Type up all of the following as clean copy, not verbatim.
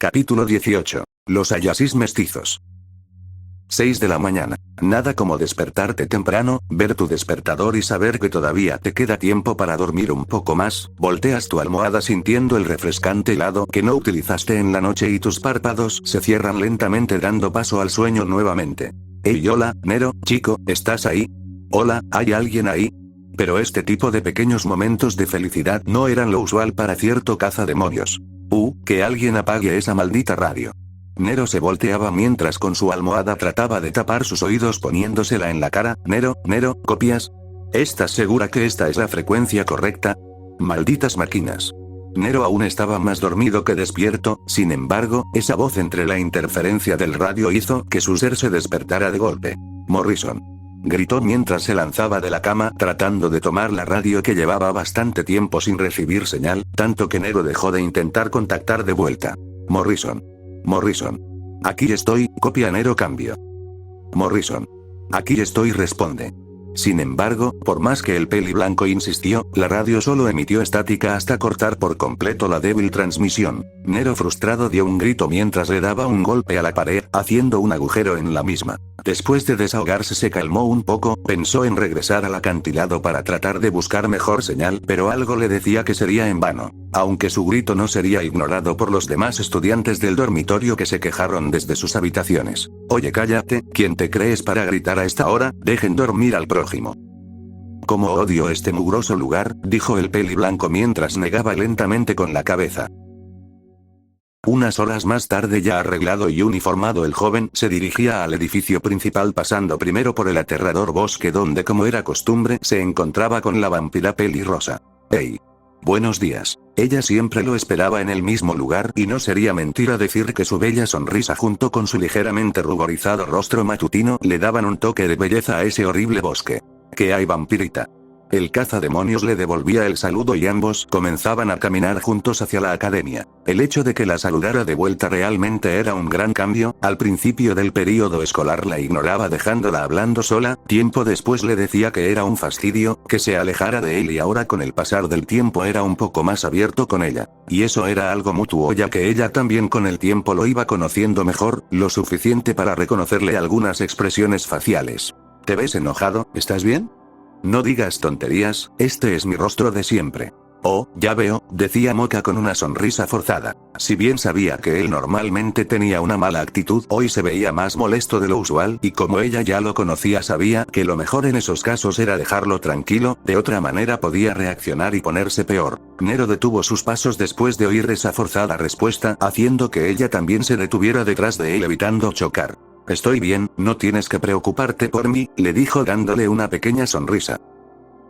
Capítulo 18. Los Ayasis mestizos. 6 de la mañana. Nada como despertarte temprano, ver tu despertador y saber que todavía te queda tiempo para dormir un poco más. Volteas tu almohada sintiendo el refrescante helado que no utilizaste en la noche y tus párpados se cierran lentamente dando paso al sueño nuevamente. Hey, hola, Nero, chico, ¿estás ahí? Hola, ¿hay alguien ahí? Pero este tipo de pequeños momentos de felicidad no eran lo usual para cierto cazademonios. Que alguien apague esa maldita radio. Nero se volteaba mientras con su almohada trataba de tapar sus oídos poniéndosela en la cara. Nero, ¿copias? ¿Estás segura que esta es la frecuencia correcta? Malditas máquinas. Nero aún estaba más dormido que despierto, sin embargo, esa voz entre la interferencia del radio hizo que su ser se despertara de golpe. Morrison. Gritó mientras se lanzaba de la cama tratando de tomar la radio que llevaba bastante tiempo sin recibir señal, tanto que Nero dejó de intentar contactar de vuelta. Morrison. Aquí estoy, copia. Nero cambio. Morrison. Aquí estoy, responde. Sin embargo, por más que el peli blanco insistió, la radio solo emitió estática hasta cortar por completo la débil transmisión. Nero frustrado dio un grito mientras le daba un golpe a la pared, haciendo un agujero en la misma. Después de desahogarse se calmó un poco, pensó en regresar al acantilado para tratar de buscar mejor señal, pero algo le decía que sería en vano. Aunque su grito no sería ignorado por los demás estudiantes del dormitorio que se quejaron desde sus habitaciones. Oye, cállate, ¿quién te crees para gritar a esta hora? Dejen dormir al prójimo. Como odio este mugroso lugar, dijo el peli blanco mientras negaba lentamente con la cabeza. Unas horas más tarde, ya arreglado y uniformado, el joven se dirigía al edificio principal pasando primero por el aterrador bosque donde, como era costumbre, se encontraba con la vampira pelirrosa. Hey. Buenos días. Ella siempre lo esperaba en el mismo lugar y no sería mentira decir que su bella sonrisa junto con su ligeramente ruborizado rostro matutino le daban un toque de belleza a ese horrible bosque. ¿Qué hay, vampirita? El cazademonios le devolvía el saludo y ambos comenzaban a caminar juntos hacia la academia. El hecho de que la saludara de vuelta realmente era un gran cambio. Al principio del período escolar la ignoraba dejándola hablando sola, tiempo después le decía que era un fastidio, que se alejara de él y ahora con el pasar del tiempo era un poco más abierto con ella. Y eso era algo mutuo ya que ella también con el tiempo lo iba conociendo mejor, lo suficiente para reconocerle algunas expresiones faciales. ¿Te ves enojado? ¿Estás bien? No digas tonterías, este es mi rostro de siempre. Oh, ya veo, decía Moka con una sonrisa forzada. Si bien sabía que él normalmente tenía una mala actitud, hoy se veía más molesto de lo usual y como ella ya lo conocía sabía que lo mejor en esos casos era dejarlo tranquilo, de otra manera podía reaccionar y ponerse peor. Nero detuvo sus pasos después de oír esa forzada respuesta, haciendo que ella también se detuviera detrás de él evitando chocar. Estoy bien, no tienes que preocuparte por mí, le dijo dándole una pequeña sonrisa.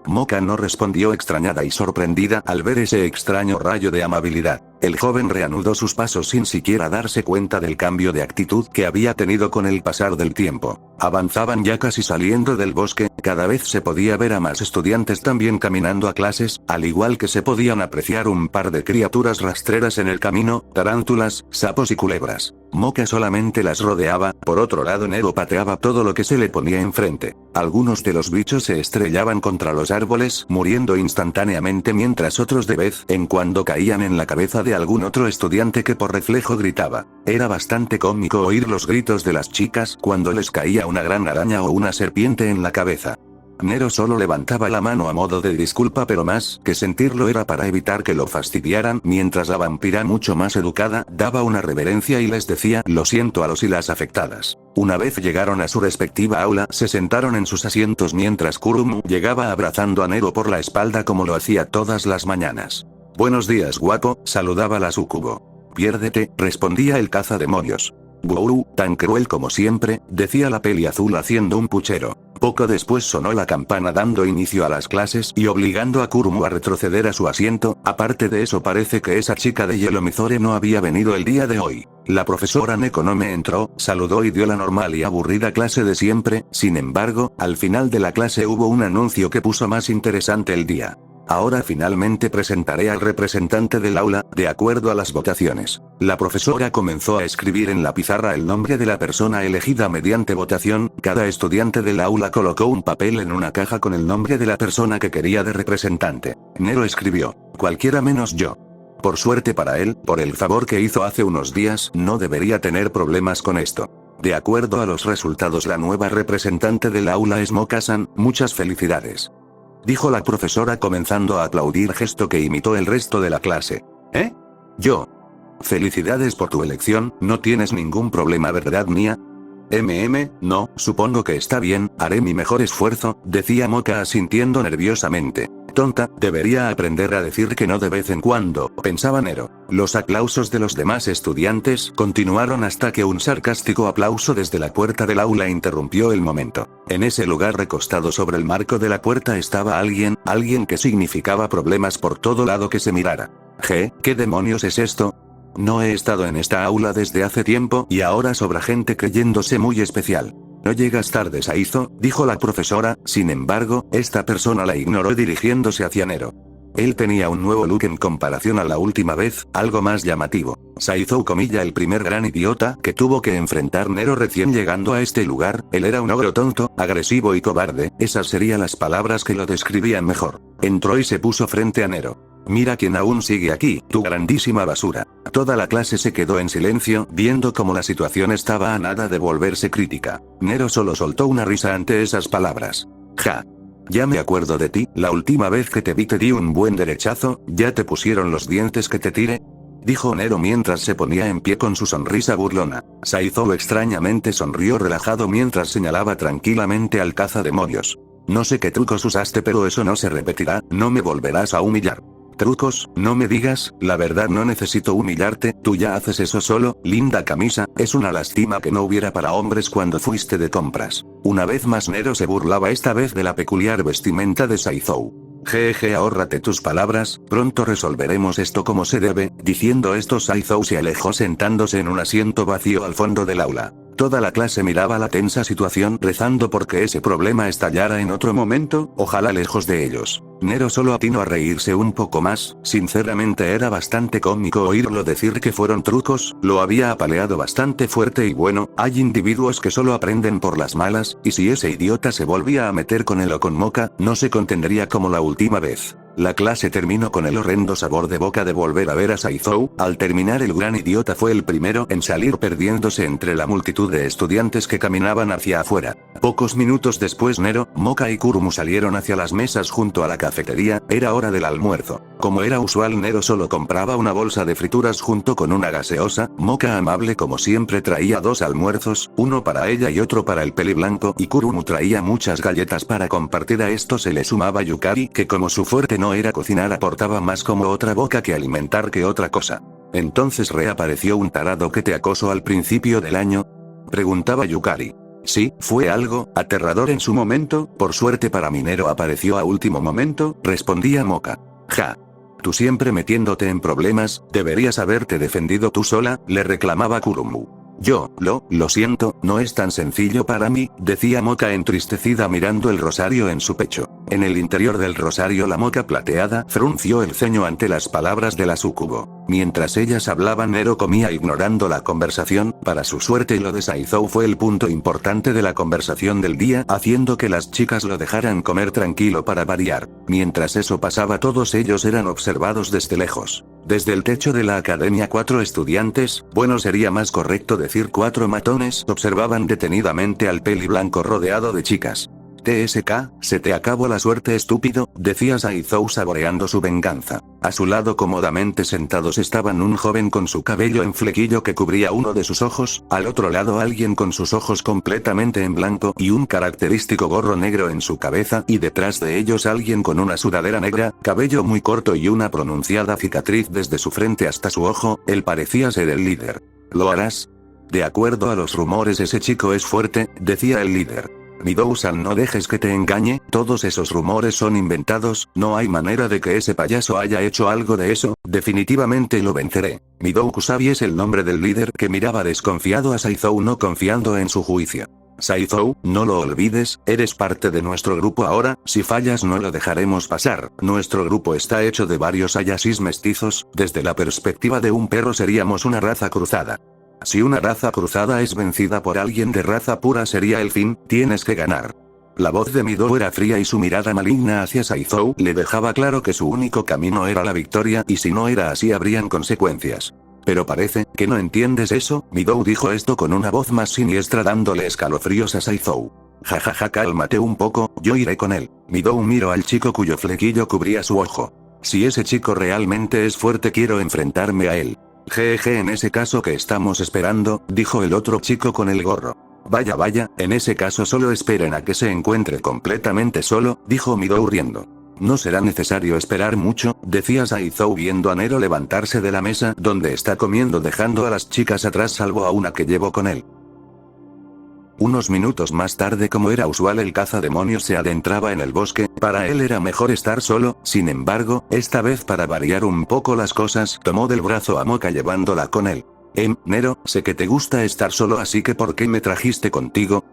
Moka no respondió extrañada y sorprendida al ver ese extraño rayo de amabilidad. El joven reanudó sus pasos sin siquiera darse cuenta del cambio de actitud que había tenido con el pasar del tiempo. Avanzaban ya casi saliendo del bosque, cada vez se podía ver a más estudiantes también caminando a clases, al igual que se podían apreciar un par de criaturas rastreras en el camino, tarántulas, sapos y culebras. Moka solamente las rodeaba, por otro lado Nero pateaba todo lo que se le ponía enfrente. Algunos de los bichos se estrellaban contra los árboles, muriendo instantáneamente mientras otros de vez en cuando caían en la cabeza de algún otro estudiante que por reflejo gritaba. Era bastante cómico oír los gritos de las chicas cuando les caía una gran araña o una serpiente en la cabeza. Nero solo levantaba la mano a modo de disculpa, pero más que sentirlo era para evitar que lo fastidiaran, mientras la vampira, mucho más educada, daba una reverencia y les decía lo siento a los y las afectadas. Una vez llegaron a su respectiva aula, se sentaron en sus asientos mientras Kurumu llegaba abrazando a Nero por la espalda como lo hacía todas las mañanas. Buenos días, guapo, saludaba la súcubo. Piérdete, respondía el cazademonios. Wow, tan cruel como siempre, decía la peli azul haciendo un puchero. Poco después sonó la campana dando inicio a las clases y obligando a Kurumu a retroceder a su asiento. Aparte de eso, parece que esa chica de Hielo Mizore no había venido el día de hoy. La profesora Nekonome entró, saludó y dio la normal y aburrida clase de siempre. Sin embargo, al final de la clase hubo un anuncio que puso más interesante el día. Ahora finalmente presentaré al representante del aula, de acuerdo a las votaciones. La profesora comenzó a escribir en la pizarra el nombre de la persona elegida mediante votación. Cada estudiante del aula colocó un papel en una caja con el nombre de la persona que quería de representante. Nero escribió, cualquiera menos yo. Por suerte para él, por el favor que hizo hace unos días, no debería tener problemas con esto. De acuerdo a los resultados, la nueva representante del aula es Moka-san, muchas felicidades. Dijo la profesora comenzando a aplaudir, gesto que imitó el resto de la clase. ¿Eh? Yo. Felicidades por tu elección, no tienes ningún problema, ¿verdad, Mia? No, supongo que está bien, haré mi mejor esfuerzo, decía Moka asintiendo nerviosamente. Tonta, debería aprender a decir que no de vez en cuando, pensaba Nero. Los aplausos de los demás estudiantes continuaron hasta que un sarcástico aplauso desde la puerta del aula interrumpió el momento. En ese lugar recostado sobre el marco de la puerta estaba alguien que significaba problemas por todo lado que se mirara. ¿Qué demonios es esto? No he estado en esta aula desde hace tiempo y ahora sobra gente creyéndose muy especial. No llegas tarde, Saizo, dijo la profesora, sin embargo, esta persona la ignoró dirigiéndose hacia Nero. Él tenía un nuevo look en comparación a la última vez, algo más llamativo. Saizo, el primer gran idiota que tuvo que enfrentar Nero recién llegando a este lugar, él era un ogro tonto, agresivo y cobarde, esas serían las palabras que lo describían mejor. Entró y se puso frente a Nero. Mira quién aún sigue aquí, tu grandísima basura. Toda la clase se quedó en silencio, viendo cómo la situación estaba a nada de volverse crítica. Nero solo soltó una risa ante esas palabras. Ja. Ya me acuerdo de ti, la última vez que te vi te di un buen derechazo, ¿ya te pusieron los dientes que te tiré? Dijo Nero mientras se ponía en pie con su sonrisa burlona. Saizo extrañamente sonrió relajado mientras señalaba tranquilamente al cazademonios. No sé qué trucos usaste, pero eso no se repetirá, no me volverás a humillar. ¿Trucos? No me digas, la verdad no necesito humillarte, tú ya haces eso solo, linda camisa, es una lástima que no hubiera para hombres cuando fuiste de compras. Una vez más Nero se burlaba esta vez de la peculiar vestimenta de Saizo. Jeje, ahórrate tus palabras, pronto resolveremos esto como se debe, diciendo esto Saizo se alejó sentándose en un asiento vacío al fondo del aula. Toda la clase miraba la tensa situación rezando porque ese problema estallara en otro momento, ojalá lejos de ellos. Nero solo atinó a reírse un poco más, sinceramente era bastante cómico oírlo decir que fueron trucos, lo había apaleado bastante fuerte y bueno, hay individuos que solo aprenden por las malas, y si ese idiota se volvía a meter con él o con Moka, no se contendría como la última vez. La clase terminó con el horrendo sabor de boca de volver a ver a Saizo. Al terminar, el gran idiota fue el primero en salir perdiéndose entre la multitud de estudiantes que caminaban hacia afuera. Pocos minutos después Nero, Moka y Kurumu salieron hacia las mesas junto a la cafetería, era hora del almuerzo. Como era usual, Nero solo compraba una bolsa de frituras junto con una gaseosa. Moka, amable como siempre, traía 2 almuerzos, uno para ella y otro para el peli blanco, y Kurumu traía muchas galletas para compartir. A esto se le sumaba Yukari, que como su fuerte no era cocinar, aportaba más como otra boca que alimentar que otra cosa. ¿Entonces reapareció un tarado que te acosó al principio del año?, preguntaba Yukari. Sí, fue algo aterrador en su momento, por suerte para mí Nero apareció a último momento, respondía Moka. Ja. Tú siempre metiéndote en problemas, deberías haberte defendido tú sola, le reclamaba Kurumu. Lo siento, no es tan sencillo para mí, decía Moka entristecida mirando el rosario en su pecho. En el interior del rosario la Moka plateada frunció el ceño ante las palabras de la súcubo. Mientras ellas hablaban Nero comía ignorando la conversación, para su suerte lo de Saizo fue el punto importante de la conversación del día, haciendo que las chicas lo dejaran comer tranquilo para variar. Mientras eso pasaba todos ellos eran observados desde lejos. Desde el techo de la academia 4 estudiantes, bueno sería más correcto decir 4 matones, observaban detenidamente al peli blanco rodeado de chicas. TSK, se te acabó la suerte estúpido, decía Saizo saboreando su venganza. A su lado cómodamente sentados estaban un joven con su cabello en flequillo que cubría uno de sus ojos, al otro lado alguien con sus ojos completamente en blanco y un característico gorro negro en su cabeza, y detrás de ellos alguien con una sudadera negra, cabello muy corto y una pronunciada cicatriz desde su frente hasta su ojo. Él parecía ser el líder. ¿Lo harás? De acuerdo a los rumores ese chico es fuerte, decía el líder. Midou-san, no dejes que te engañe, todos esos rumores son inventados, no hay manera de que ese payaso haya hecho algo de eso, definitivamente lo venceré. Midou Kusabi es el nombre del líder que miraba desconfiado a Saizo no confiando en su juicio. Saizo, no lo olvides, eres parte de nuestro grupo ahora, si fallas no lo dejaremos pasar, nuestro grupo está hecho de varios Hayashis mestizos, desde la perspectiva de un perro seríamos una raza cruzada. Si una raza cruzada es vencida por alguien de raza pura sería el fin, tienes que ganar. La voz de Midou era fría y su mirada maligna hacia Saizou le dejaba claro que su único camino era la victoria y si no era así habrían consecuencias. Pero parece que no entiendes eso, Midou dijo esto con una voz más siniestra dándole escalofríos a Saizou. Jajaja, cálmate un poco, yo iré con él. Midou miró al chico cuyo flequillo cubría su ojo. Si ese chico realmente es fuerte quiero enfrentarme a él. Jeje, en ese caso que estamos esperando, dijo el otro chico con el gorro. Vaya vaya, en ese caso solo esperen a que se encuentre completamente solo, dijo Midou riendo. No será necesario esperar mucho, decía Saizou viendo a Nero levantarse de la mesa donde está comiendo dejando a las chicas atrás salvo a una que llevó con él. Unos minutos más tarde, como era usual, el cazademonios se adentraba en el bosque, para él era mejor estar solo, sin embargo, esta vez para variar un poco las cosas, tomó del brazo a Moka llevándola con él. Nero, sé que te gusta estar solo así que ¿por qué me trajiste contigo?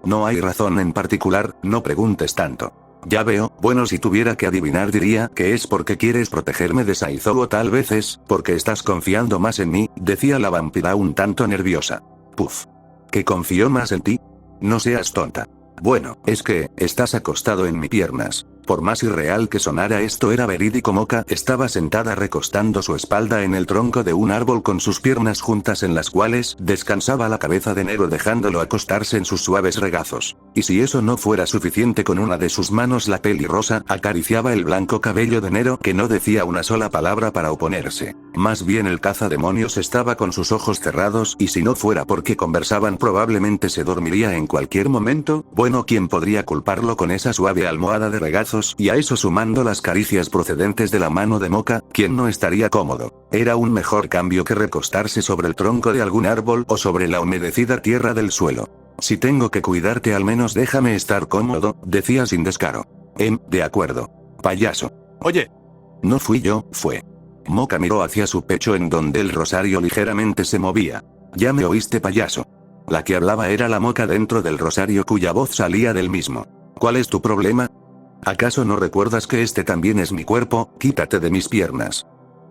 No hay razón en particular, no preguntes tanto. Ya veo, bueno si tuviera que adivinar diría que es porque quieres protegerme de Saizou o tal vez es porque estás confiando más en mí, decía la vampira un tanto nerviosa. Puf. ¿Que confío más en ti? No seas tonta. Bueno, es que, estás acostado en mis piernas. Por más irreal que sonara esto era verídico. Moka estaba sentada recostando su espalda en el tronco de un árbol con sus piernas juntas en las cuales descansaba la cabeza de Nero dejándolo acostarse en sus suaves regazos. Y si eso no fuera suficiente, con una de sus manos la pelirrosa acariciaba el blanco cabello de Nero que no decía una sola palabra para oponerse. Más bien el cazademonios estaba con sus ojos cerrados y si no fuera porque conversaban probablemente se dormiría en cualquier momento. Bueno, ¿quién podría culparlo con esa suave almohada de regazos? Y a eso sumando las caricias procedentes de la mano de Moka, ¿quién no estaría cómodo? Era un mejor cambio que recostarse sobre el tronco de algún árbol o sobre la humedecida tierra del suelo. Si tengo que cuidarte al menos déjame estar cómodo, decía sin descaro. De acuerdo. Payaso. Oye. No fui yo, fue. Moka miró hacia su pecho en donde el rosario ligeramente se movía. Ya me oíste, payaso. La que hablaba era la Moka dentro del rosario cuya voz salía del mismo. ¿Cuál es tu problema? ¿Acaso no recuerdas que este también es mi cuerpo? Quítate de mis piernas.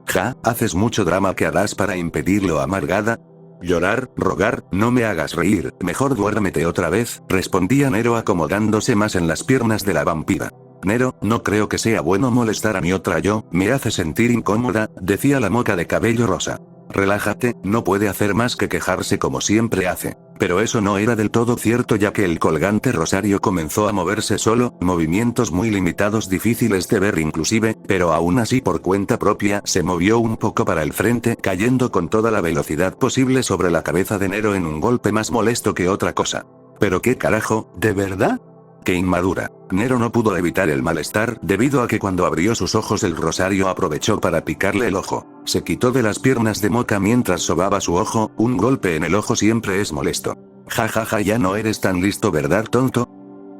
Ja, haces mucho drama, ¿qué harás para impedirlo, amargada? Llorar, rogar, no me hagas reír, mejor duérmete otra vez, respondía Nero acomodándose más en las piernas de la vampira. Nero, no creo que sea bueno molestar a mi otra yo, me hace sentir incómoda, decía la Moka de cabello rosa. Relájate, no puede hacer más que quejarse como siempre hace. Pero eso no era del todo cierto ya que el colgante rosario comenzó a moverse solo, movimientos muy limitados difíciles de ver inclusive, pero aún así por cuenta propia se movió un poco para el frente cayendo con toda la velocidad posible sobre la cabeza de Nero en un golpe más molesto que otra cosa. ¿Pero qué carajo, de verdad? ¡Qué inmadura! Nero no pudo evitar el malestar, debido a que cuando abrió sus ojos el rosario aprovechó para picarle el ojo. Se quitó de las piernas de Moka mientras sobaba su ojo, un golpe en el ojo siempre es molesto. Jajaja, ya no eres tan listo, ¿verdad, tonto?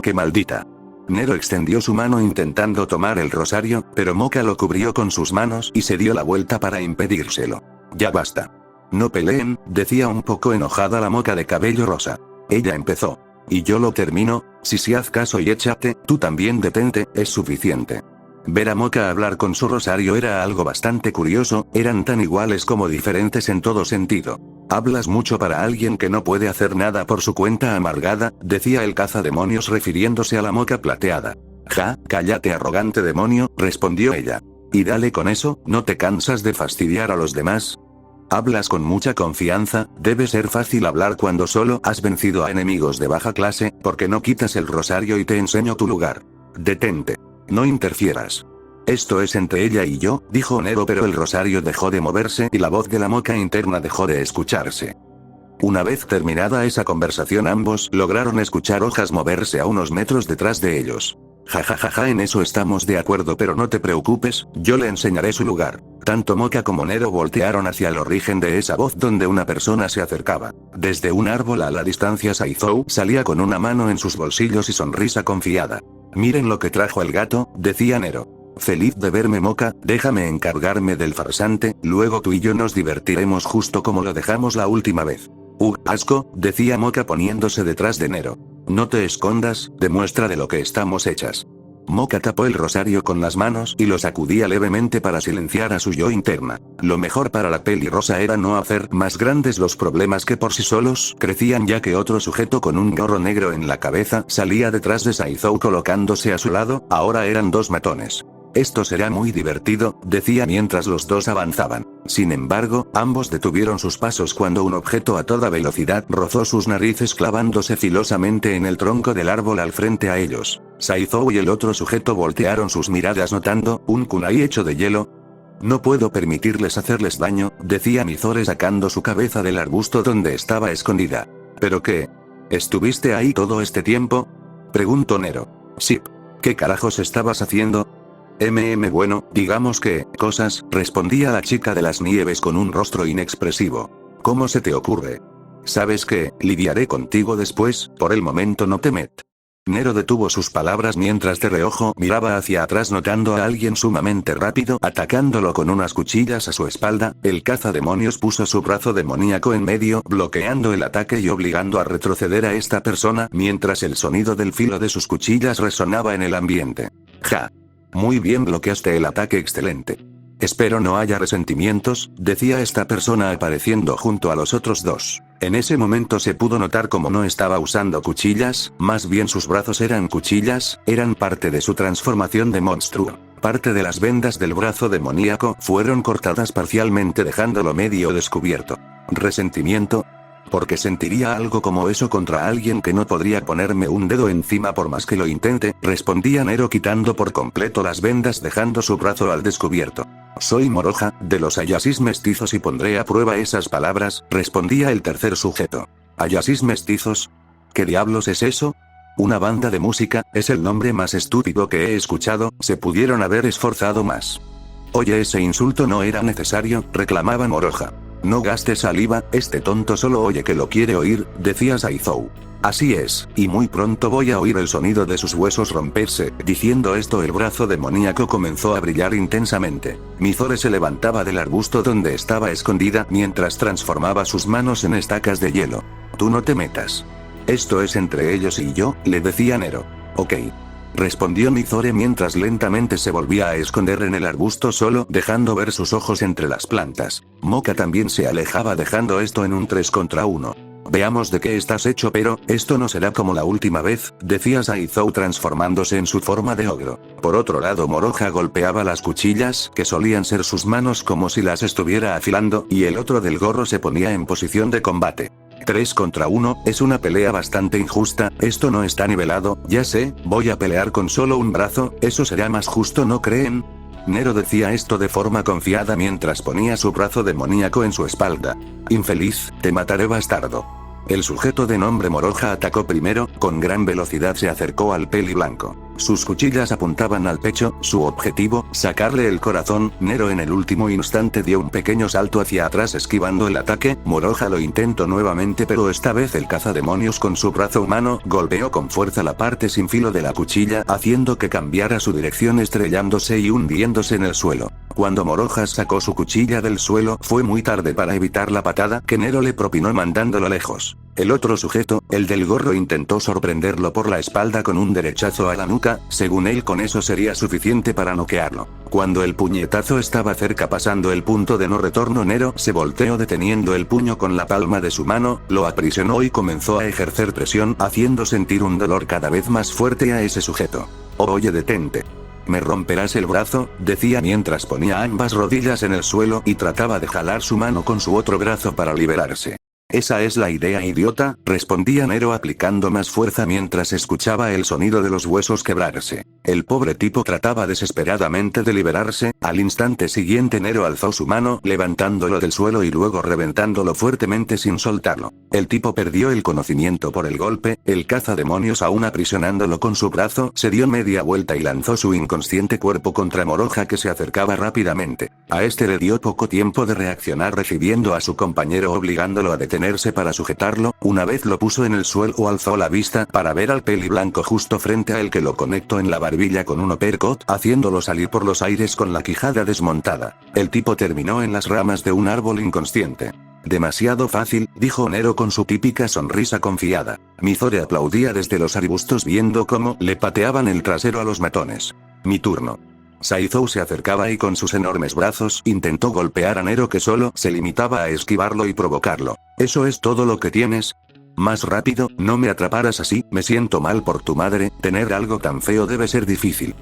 ¡Qué maldita! Nero extendió su mano intentando tomar el rosario, pero Moka lo cubrió con sus manos y se dio la vuelta para impedírselo. Ya basta. No peleen, decía un poco enojada la Moka de cabello rosa. Ella empezó. Y yo lo termino, si haz caso y échate, tú también detente, es suficiente. Ver a Moka hablar con su rosario era algo bastante curioso, eran tan iguales como diferentes en todo sentido. Hablas mucho para alguien que no puede hacer nada por su cuenta, amargada, decía el cazademonios refiriéndose a la Moka plateada. Ja, cállate, arrogante demonio, respondió ella. Y dale con eso, ¿no te cansas de fastidiar a los demás? Hablas con mucha confianza, debe ser fácil hablar cuando solo has vencido a enemigos de baja clase, porque no quitas el rosario y te enseño tu lugar. Detente. No interfieras. Esto es entre ella y yo, dijo Nero, pero el rosario dejó de moverse y la voz de la Moka interna dejó de escucharse. Una vez terminada esa conversación ambos lograron escuchar hojas moverse a unos metros detrás de ellos. Jajajaja, en eso estamos de acuerdo, pero no te preocupes, yo le enseñaré su lugar. Tanto Moka como Nero voltearon hacia el origen de esa voz donde una persona se acercaba. Desde un árbol a la distancia Saizou salía con una mano en sus bolsillos y sonrisa confiada. Miren lo que trajo el gato, decía Nero. Feliz de verme, Moka, déjame encargarme del farsante, luego tú y yo nos divertiremos justo como lo dejamos la última vez. Asco, decía Moka poniéndose detrás de Nero. No te escondas, demuestra de lo que estamos hechas. Moka tapó el rosario con las manos y lo sacudía levemente para silenciar a su yo interna. Lo mejor para la pelirrosa era no hacer más grandes los problemas que por sí solos crecían, ya que otro sujeto con un gorro negro en la cabeza salía detrás de Saizou colocándose a su lado. Ahora eran dos matones. Esto será muy divertido, decía mientras los dos avanzaban. Sin embargo, ambos detuvieron sus pasos cuando un objeto a toda velocidad rozó sus narices clavándose filosamente en el tronco del árbol al frente a ellos. Saizou y el otro sujeto voltearon sus miradas notando un kunai hecho de hielo. No puedo permitirles hacerles daño, decía Mizore sacando su cabeza del arbusto donde estaba escondida. ¿Pero qué? ¿Estuviste ahí todo este tiempo? Preguntó Nero. Sí. ¿Qué carajos estabas haciendo? Bueno, digamos que, cosas, respondía la chica de las nieves con un rostro inexpresivo. ¿Cómo se te ocurre? ¿Sabes qué? Lidiaré contigo después, por el momento no te met. Nero detuvo sus palabras mientras de reojo miraba hacia atrás notando a alguien sumamente rápido atacándolo con unas cuchillas a su espalda. El cazademonios puso su brazo demoníaco en medio bloqueando el ataque y obligando a retroceder a esta persona mientras el sonido del filo de sus cuchillas resonaba en el ambiente. Ja. Muy bien, bloqueaste el ataque, excelente. Espero no haya resentimientos, decía esta persona apareciendo junto a los otros dos. En ese momento se pudo notar como no estaba usando cuchillas, más bien sus brazos eran cuchillas, eran parte de su transformación de monstruo. Parte de las vendas del brazo demoníaco fueron cortadas parcialmente dejándolo medio descubierto. ¿Resentimiento? Porque sentiría algo como eso contra alguien que no podría ponerme un dedo encima por más que lo intente, respondía Nero quitando por completo las vendas dejando su brazo al descubierto. Soy Moroha, de los Ayasis mestizos y pondré a prueba esas palabras, respondía el tercer sujeto. ¿Ayasis mestizos? ¿Qué diablos es eso? Una banda de música, es el nombre más estúpido que he escuchado, se pudieron haber esforzado más. Oye, ese insulto no era necesario, reclamaba Moroha. No gastes saliva, este tonto solo oye que lo quiere oír, decía Saizou. Así es, y muy pronto voy a oír el sonido de sus huesos romperse. Diciendo esto el brazo demoníaco comenzó a brillar intensamente. Mizore se levantaba del arbusto donde estaba escondida mientras transformaba sus manos en estacas de hielo. Tú no te metas. Esto es entre ellos y yo, le decía Nero. Ok. Respondió Mizore mientras lentamente se volvía a esconder en el arbusto solo, dejando ver sus ojos entre las plantas. Moka también se alejaba dejando esto en un 3 contra 1. Veamos de qué estás hecho, pero esto no será como la última vez, decía Saizou transformándose en su forma de ogro. Por otro lado Moroha golpeaba las cuchillas, que solían ser sus manos como si las estuviera afilando, y el otro del gorro se ponía en posición de combate. 3 contra 1, es una pelea bastante injusta, esto no está nivelado, ya sé, voy a pelear con solo un brazo, eso será más justo, ¿no creen? Nero decía esto de forma confiada mientras ponía su brazo demoníaco en su espalda. Infeliz, te mataré bastardo. El sujeto de nombre Moroha atacó primero, con gran velocidad se acercó al peli blanco. Sus cuchillas apuntaban al pecho, su objetivo, sacarle el corazón. Nero en el último instante dio un pequeño salto hacia atrás esquivando el ataque. Moroha lo intentó nuevamente, pero esta vez el cazademonios con su brazo humano golpeó con fuerza la parte sin filo de la cuchilla, haciendo que cambiara su dirección estrellándose y hundiéndose en el suelo. Cuando Moroha sacó su cuchilla del suelo, fue muy tarde para evitar la patada que Nero le propinó mandándolo lejos. El otro sujeto, el del gorro, intentó sorprenderlo por la espalda con un derechazo a la nuca, según él con eso sería suficiente para noquearlo. Cuando el puñetazo estaba cerca pasando el punto de no retorno, Nero se volteó deteniendo el puño con la palma de su mano, lo aprisionó y comenzó a ejercer presión haciendo sentir un dolor cada vez más fuerte a ese sujeto. Oye, detente. Me romperás el brazo, decía mientras ponía ambas rodillas en el suelo y trataba de jalar su mano con su otro brazo para liberarse. Esa es la idea, idiota, respondía Nero aplicando más fuerza mientras escuchaba el sonido de los huesos quebrarse. El pobre tipo trataba desesperadamente de liberarse, al instante siguiente Nero alzó su mano levantándolo del suelo y luego reventándolo fuertemente sin soltarlo. El tipo perdió el conocimiento por el golpe, el cazademonios aún aprisionándolo con su brazo se dio media vuelta y lanzó su inconsciente cuerpo contra Moroha que se acercaba rápidamente. A este le dio poco tiempo de reaccionar recibiendo a su compañero obligándolo a detenerse para sujetarlo. Una vez lo puso en el suelo alzó la vista para ver al peli blanco justo frente a él que lo conectó en la barbilla con un uppercut haciéndolo salir por los aires con la quijada desmontada. El tipo terminó en las ramas de un árbol inconsciente. Demasiado fácil, dijo Nero con su típica sonrisa confiada. Mizore aplaudía desde los arbustos viendo cómo le pateaban el trasero a los matones. Mi turno. Saizou se acercaba y con sus enormes brazos intentó golpear a Nero, que solo se limitaba a esquivarlo y provocarlo. ¿Eso es todo lo que tienes? Más rápido, no me atraparas así, me siento mal por tu madre, tener algo tan feo debe ser difícil.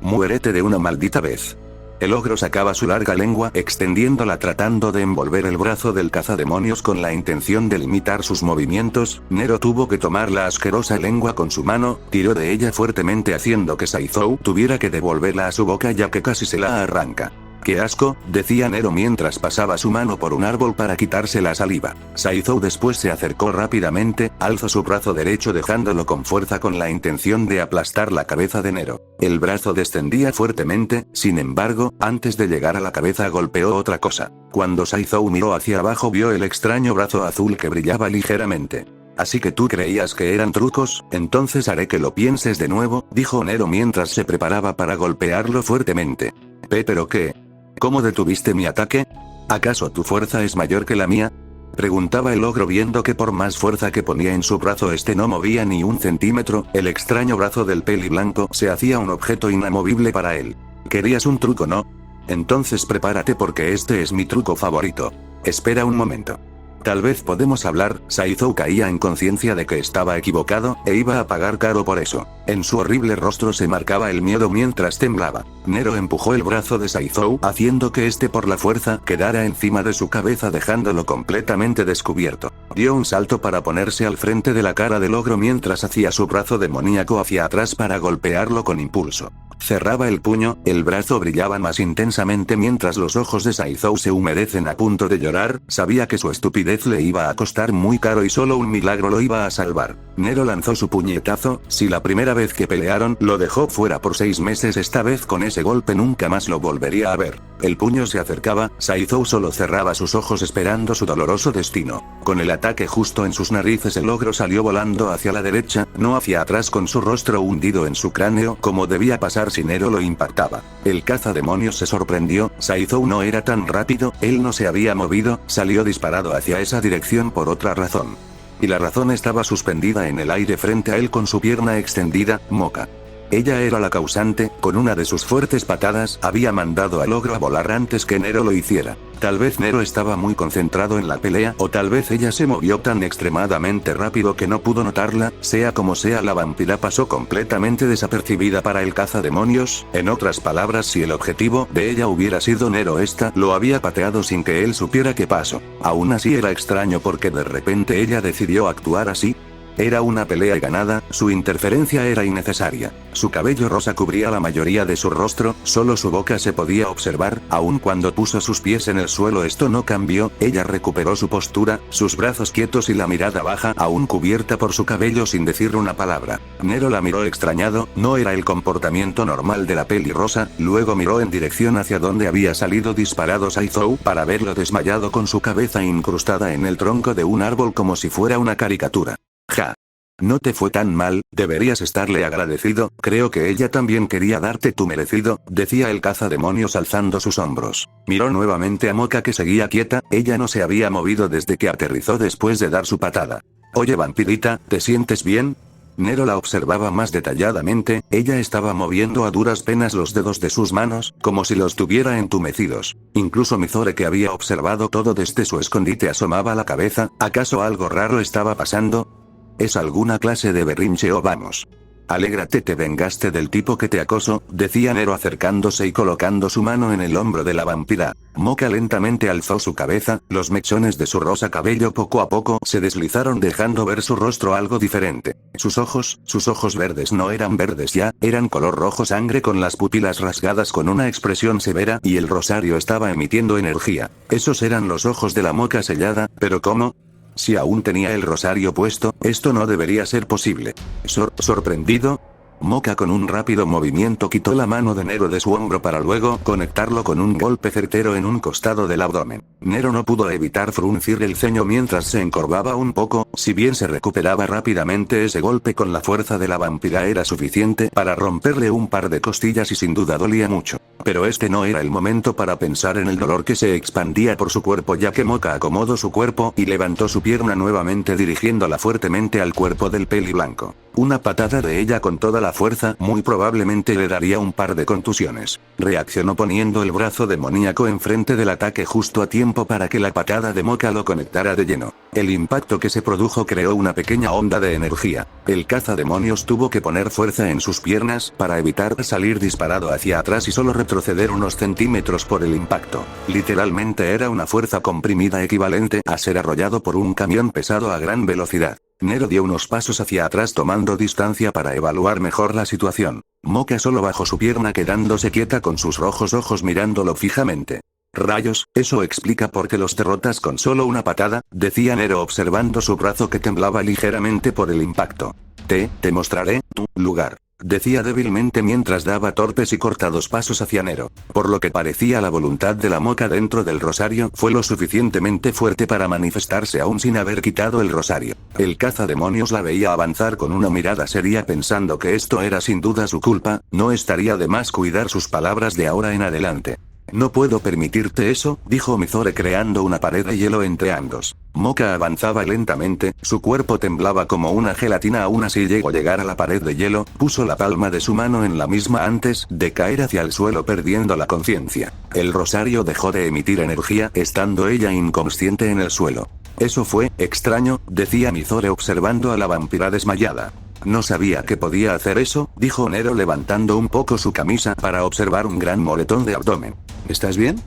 Muérete de una maldita vez. El ogro sacaba su larga lengua extendiéndola tratando de envolver el brazo del cazademonios con la intención de limitar sus movimientos. Nero tuvo que tomar la asquerosa lengua con su mano, tiró de ella fuertemente haciendo que Saizou tuviera que devolverla a su boca ya que casi se la arranca. ¡Qué asco!, decía Nero mientras pasaba su mano por un árbol para quitarse la saliva. Saizou después se acercó rápidamente, alzó su brazo derecho dejándolo con fuerza con la intención de aplastar la cabeza de Nero. El brazo descendía fuertemente, sin embargo, antes de llegar a la cabeza golpeó otra cosa. Cuando Saizou miró hacia abajo vio el extraño brazo azul que brillaba ligeramente. Así que tú creías que eran trucos, entonces haré que lo pienses de nuevo, dijo Nero mientras se preparaba para golpearlo fuertemente. ¿Pero qué? ¿Cómo detuviste mi ataque? ¿Acaso tu fuerza es mayor que la mía? Preguntaba el ogro viendo que por más fuerza que ponía en su brazo este no movía ni un centímetro, el extraño brazo del peli blanco se hacía un objeto inamovible para él. ¿Querías un truco, no? Entonces prepárate porque este es mi truco favorito. Espera un momento. Tal vez podemos hablar. Saizou caía en conciencia de que estaba equivocado, e iba a pagar caro por eso. En su horrible rostro se marcaba el miedo mientras temblaba. Nero empujó el brazo de Saizou haciendo que este por la fuerza quedara encima de su cabeza dejándolo completamente descubierto. Dio un salto para ponerse al frente de la cara del ogro mientras hacía su brazo demoníaco hacia atrás para golpearlo con impulso. Cerraba el puño, el brazo brillaba más intensamente mientras los ojos de Saizou se humedecen a punto de llorar. Sabía que su estupidez le iba a costar muy caro y solo un milagro lo iba a salvar. Nero lanzó su puñetazo. Si la primera vez que pelearon lo dejó fuera por 6 meses, esta vez con ese golpe nunca más lo volvería a ver. El puño se acercaba, Saizou solo cerraba sus ojos esperando su doloroso destino. Con el ataque justo en sus narices el ogro salió volando hacia la derecha, no hacia atrás, con su rostro hundido en su cráneo como debía pasar si Nero lo impactaba. El cazademonios se sorprendió, Saizou no era tan rápido, él no se había movido, salió disparado hacia esa dirección por otra razón. Y la razón estaba suspendida en el aire frente a él con su pierna extendida. Moka. Ella era la causante, con una de sus fuertes patadas había mandado al ogro a volar antes que Nero lo hiciera. Tal vez Nero estaba muy concentrado en la pelea, o tal vez ella se movió tan extremadamente rápido que no pudo notarla. Sea como sea, la vampira pasó completamente desapercibida para el cazademonios. En otras palabras, si el objetivo de ella hubiera sido Nero, esta lo había pateado sin que él supiera qué pasó. Aún así era extraño porque de repente ella decidió actuar así. Era una pelea ganada, su interferencia era innecesaria. Su cabello rosa cubría la mayoría de su rostro, solo su boca se podía observar, aun cuando puso sus pies en el suelo esto no cambió, ella recuperó su postura, sus brazos quietos y la mirada baja, aún cubierta por su cabello sin decir una palabra. Nero la miró extrañado, no era el comportamiento normal de la pelirrosa, luego miró en dirección hacia donde había salido disparado Saizou para verlo desmayado con su cabeza incrustada en el tronco de un árbol como si fuera una caricatura. Ja. No te fue tan mal, deberías estarle agradecido, creo que ella también quería darte tu merecido, decía el cazademonios alzando sus hombros. Miró nuevamente a Moka que seguía quieta, ella no se había movido desde que aterrizó después de dar su patada. Oye vampirita, ¿te sientes bien? Nero la observaba más detalladamente, ella estaba moviendo a duras penas los dedos de sus manos, como si los tuviera entumecidos. Incluso Mizore, que había observado todo desde su escondite, asomaba la cabeza. ¿Acaso algo raro estaba pasando? ¿Es alguna clase de berrinche o vamos? Alégrate, te vengaste del tipo que te acosó, decía Nero acercándose y colocando su mano en el hombro de la vampira. Moka lentamente alzó su cabeza, los mechones de su rosa cabello poco a poco se deslizaron dejando ver su rostro algo diferente. Sus ojos verdes no eran verdes ya, eran color rojo sangre con las pupilas rasgadas con una expresión severa y el rosario estaba emitiendo energía. Esos eran los ojos de la Moka sellada, pero ¿cómo? Si aún tenía el rosario puesto, esto no debería ser posible. ¿Sorprendido? Moka con un rápido movimiento quitó la mano de Nero de su hombro para luego conectarlo con un golpe certero en un costado del abdomen. Nero no pudo evitar fruncir el ceño mientras se encorvaba un poco, si bien se recuperaba rápidamente ese golpe con la fuerza de la vampira era suficiente para romperle un par de costillas y sin duda dolía mucho. Pero este no era el momento para pensar en el dolor que se expandía por su cuerpo ya que Moka acomodó su cuerpo y levantó su pierna nuevamente dirigiéndola fuertemente al cuerpo del peliblanco. Una patada de ella con toda la fuerza muy probablemente le daría un par de contusiones. Reaccionó poniendo el brazo demoníaco enfrente del ataque justo a tiempo para que la patada de Moka lo conectara de lleno. El impacto que se produjo creó una pequeña onda de energía. El cazademonios tuvo que poner fuerza en sus piernas para evitar salir disparado hacia atrás y solo retroceder unos centímetros por el impacto. Literalmente era una fuerza comprimida equivalente a ser arrollado por un camión pesado a gran velocidad. Nero dio unos pasos hacia atrás tomando distancia para evaluar mejor la situación. Moka solo bajó su pierna quedándose quieta con sus rojos ojos mirándolo fijamente. Rayos, eso explica por qué los derrotas con solo una patada, decía Nero observando su brazo que temblaba ligeramente por el impacto. Te mostraré tu lugar, decía débilmente mientras daba torpes y cortados pasos hacia Nero. Por lo que parecía la voluntad de la Moka dentro del rosario fue lo suficientemente fuerte para manifestarse aún sin haber quitado el rosario. El cazademonios la veía avanzar con una mirada seria pensando que esto era sin duda su culpa, no estaría de más cuidar sus palabras de ahora en adelante. No puedo permitirte eso, dijo Mizore creando una pared de hielo entre ambos. Moka avanzaba lentamente, su cuerpo temblaba como una gelatina aún así llegó a llegar a la pared de hielo, puso la palma de su mano en la misma antes de caer hacia el suelo perdiendo la conciencia. El rosario dejó de emitir energía, estando ella inconsciente en el suelo. Eso fue extraño, decía Mizore observando a la vampira desmayada. No sabía que podía hacer eso, dijo Nero levantando un poco su camisa para observar un gran moretón de abdomen. ¿Estás bien?,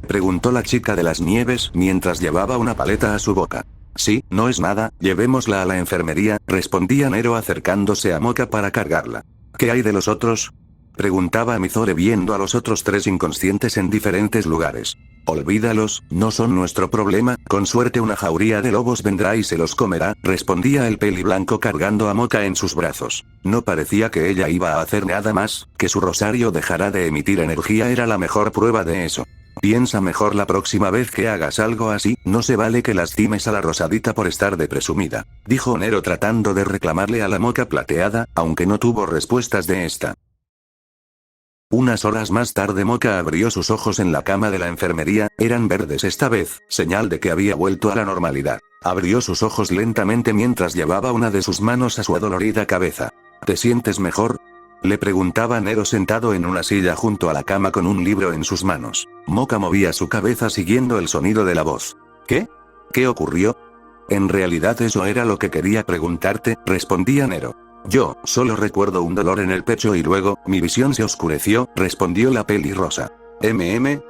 preguntó la chica de las nieves mientras llevaba una paleta a su boca. Sí, no es nada, llevémosla a la enfermería, respondía Nero acercándose a Moka para cargarla. ¿Qué hay de los otros?, preguntaba Mizore viendo a los otros tres inconscientes en diferentes lugares. Olvídalos, no son nuestro problema, con suerte una jauría de lobos vendrá y se los comerá, respondía el peliblanco cargando a Moka en sus brazos. No parecía que ella iba a hacer nada más, que su rosario dejara de emitir energía era la mejor prueba de eso. Piensa mejor la próxima vez que hagas algo así, no se vale que lastimes a la rosadita por estar de presumida, dijo Nero tratando de reclamarle a la Moka plateada, aunque no tuvo respuestas de esta. Unas horas más tarde Moka abrió sus ojos en la cama de la enfermería, eran verdes esta vez, señal de que había vuelto a la normalidad. Abrió sus ojos lentamente mientras llevaba una de sus manos a su adolorida cabeza. ¿Te sientes mejor?, le preguntaba Nero sentado en una silla junto a la cama con un libro en sus manos. Moka movía su cabeza siguiendo el sonido de la voz. ¿Qué? ¿Qué ocurrió? En realidad eso era lo que quería preguntarte, respondía Nero. Yo, solo recuerdo un dolor en el pecho y luego, mi visión se oscureció, respondió la pelirrosa.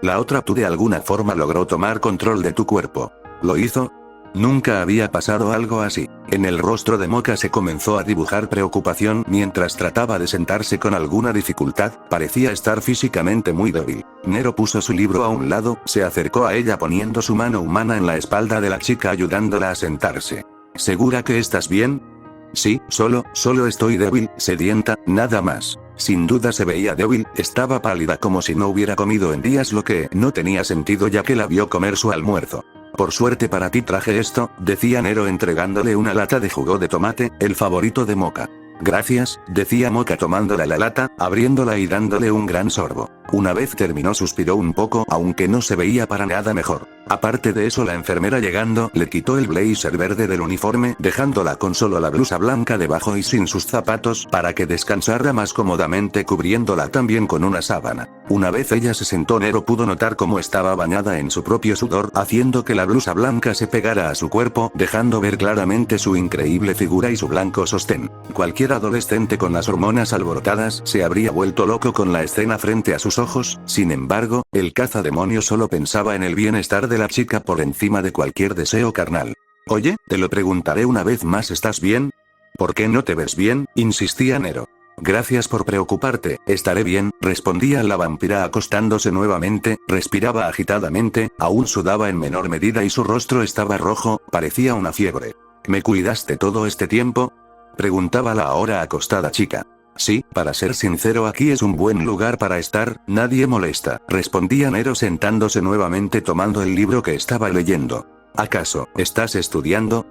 La otra tú de alguna forma logró tomar control de tu cuerpo. ¿Lo hizo? Nunca había pasado algo así. En el rostro de Moka se comenzó a dibujar preocupación mientras trataba de sentarse con alguna dificultad, parecía estar físicamente muy débil. Nero puso su libro a un lado, se acercó a ella poniendo su mano humana en la espalda de la chica ayudándola a sentarse. ¿Segura que estás bien? Sí, solo estoy débil, sedienta, nada más. Sin duda se veía débil, estaba pálida como si no hubiera comido en días, lo que no tenía sentido ya que la vio comer su almuerzo. Por suerte para ti traje esto, decía Nero entregándole una lata de jugo de tomate, el favorito de Moka. Gracias, decía Moka tomándola la lata, abriéndola y dándole un gran sorbo. Una vez terminó suspiró un poco, aunque no se veía para nada mejor. Aparte de eso la enfermera llegando, le quitó el blazer verde del uniforme, dejándola con solo la blusa blanca debajo y sin sus zapatos, para que descansara más cómodamente cubriéndola también con una sábana. Una vez ella se sentó Nero pudo notar cómo estaba bañada en su propio sudor, haciendo que la blusa blanca se pegara a su cuerpo, dejando ver claramente su increíble figura y su blanco sostén. Cualquier adolescente con las hormonas alborotadas se habría vuelto loco con la escena frente a sus ojos, sin embargo, el cazademonios solo pensaba en el bienestar de la chica por encima de cualquier deseo carnal. Oye, te lo preguntaré una vez más, ¿estás bien? ¿Por qué no te ves bien?, insistía Nero. Gracias por preocuparte, estaré bien, respondía la vampira acostándose nuevamente, respiraba agitadamente, aún sudaba en menor medida y su rostro estaba rojo, parecía una fiebre. ¿Me cuidaste todo este tiempo?, preguntaba la ahora acostada chica. Sí, para ser sincero aquí es un buen lugar para estar, nadie molesta, respondía Nero sentándose nuevamente tomando el libro que estaba leyendo. ¿Acaso, estás estudiando?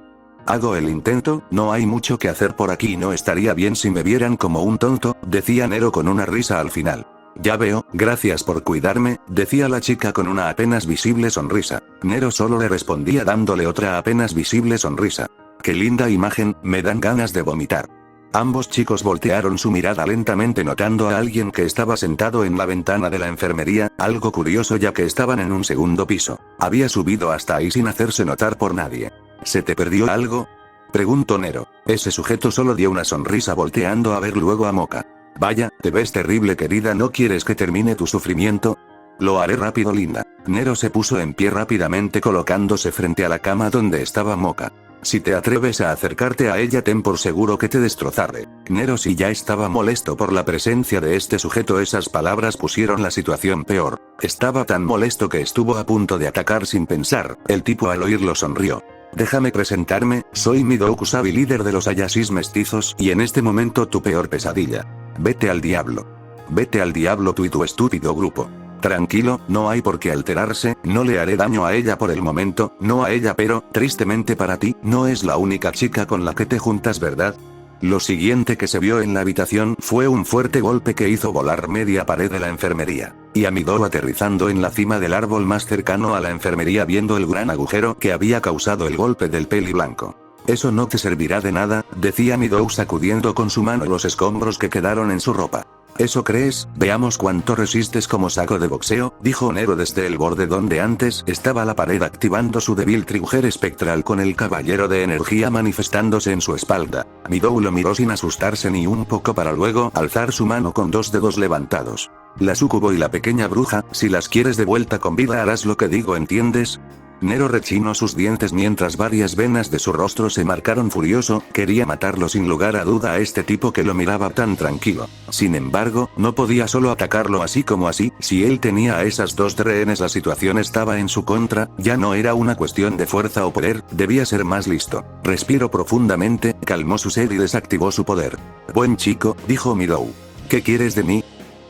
Hago el intento, no hay mucho que hacer por aquí y no estaría bien si me vieran como un tonto, decía Nero con una risa al final. Ya veo, gracias por cuidarme, decía la chica con una apenas visible sonrisa. Nero solo le respondía dándole otra apenas visible sonrisa. Qué linda imagen, me dan ganas de vomitar. Ambos chicos voltearon su mirada lentamente notando a alguien que estaba sentado en la ventana de la enfermería, algo curioso ya que estaban en un segundo piso. Había subido hasta ahí sin hacerse notar por nadie. ¿Se te perdió algo?, preguntó Nero. Ese sujeto solo dio una sonrisa volteando a ver luego a Moka. Vaya, te ves terrible querida, ¿no quieres que termine tu sufrimiento? Lo haré rápido linda. Nero se puso en pie rápidamente colocándose frente a la cama donde estaba Moka. Si te atreves a acercarte a ella ten por seguro que te destrozaré. Nero sí ya estaba molesto por la presencia de este sujeto, esas palabras pusieron la situación peor. Estaba tan molesto que estuvo a punto de atacar sin pensar, el tipo al oírlo sonrió. Déjame presentarme, soy Midou Kusabi, líder de los Ayasis mestizos y en este momento tu peor pesadilla. Vete al diablo. Vete al diablo tú y tu estúpido grupo. Tranquilo, no hay por qué alterarse, no le haré daño a ella por el momento, no a ella pero, tristemente para ti, no es la única chica con la que te juntas, ¿verdad? Lo siguiente que se vio en la habitación fue un fuerte golpe que hizo volar media pared de la enfermería, y a Midou aterrizando en la cima del árbol más cercano a la enfermería viendo el gran agujero que había causado el golpe del peli blanco. Eso no te servirá de nada, decía Midou sacudiendo con su mano los escombros que quedaron en su ropa. ¿Eso crees? Veamos cuánto resistes como saco de boxeo, dijo Nero desde el borde donde antes estaba la pared activando su débil trigger espectral con el caballero de energía manifestándose en su espalda. Midou lo miró sin asustarse ni un poco para luego alzar su mano con dos dedos levantados. La sucubo y la pequeña bruja, si las quieres de vuelta con vida harás lo que digo, ¿entiendes? Nero rechinó sus dientes mientras varias venas de su rostro se marcaron furioso, quería matarlo sin lugar a duda a este tipo que lo miraba tan tranquilo. Sin embargo, no podía solo atacarlo así como así, si él tenía a esas dos rehenes la situación estaba en su contra, ya no era una cuestión de fuerza o poder, debía ser más listo. Respiró profundamente, calmó su sed y desactivó su poder. Buen chico, dijo Midou. ¿Qué quieres de mí?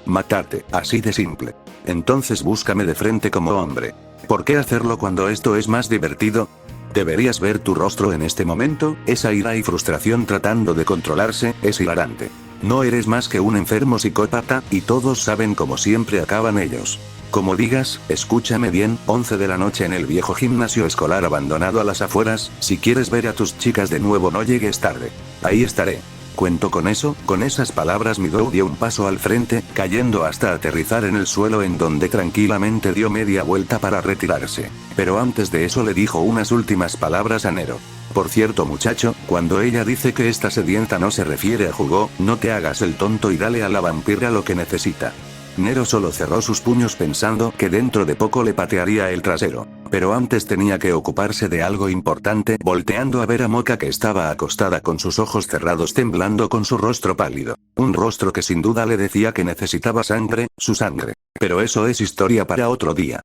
Matarte, así de simple. Entonces búscame de frente como hombre. ¿Por qué hacerlo cuando esto es más divertido? Deberías ver tu rostro en este momento, esa ira y frustración tratando de controlarse, es hilarante. No eres más que un enfermo psicópata, y todos saben cómo siempre acaban ellos. Como digas, escúchame bien, 11 de la noche en el viejo gimnasio escolar abandonado a las afueras, si quieres ver a tus chicas de nuevo no llegues tarde. Ahí estaré. ¿Cuento con eso? Con esas palabras Midou dio un paso al frente, cayendo hasta aterrizar en el suelo en donde tranquilamente dio media vuelta para retirarse. Pero antes de eso le dijo unas últimas palabras a Nero. Por cierto muchacho, cuando ella dice que esta sedienta no se refiere a jugo, no te hagas el tonto y dale a la vampira lo que necesita. Nero solo cerró sus puños pensando que dentro de poco le patearía el trasero. Pero antes tenía que ocuparse de algo importante, volteando a ver a Moka que estaba acostada con sus ojos cerrados temblando con su rostro pálido. Un rostro que sin duda le decía que necesitaba sangre, su sangre. Pero eso es historia para otro día.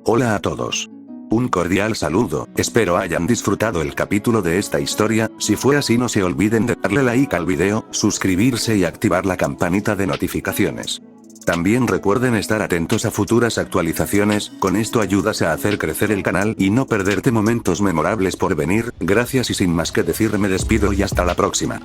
Hola a todos. Un cordial saludo, espero hayan disfrutado el capítulo de esta historia, si fue así no se olviden de darle like al video, suscribirse y activar la campanita de notificaciones. También recuerden estar atentos a futuras actualizaciones, con esto ayudas a hacer crecer el canal y no perderte momentos memorables por venir, gracias y sin más que decir me despido y hasta la próxima.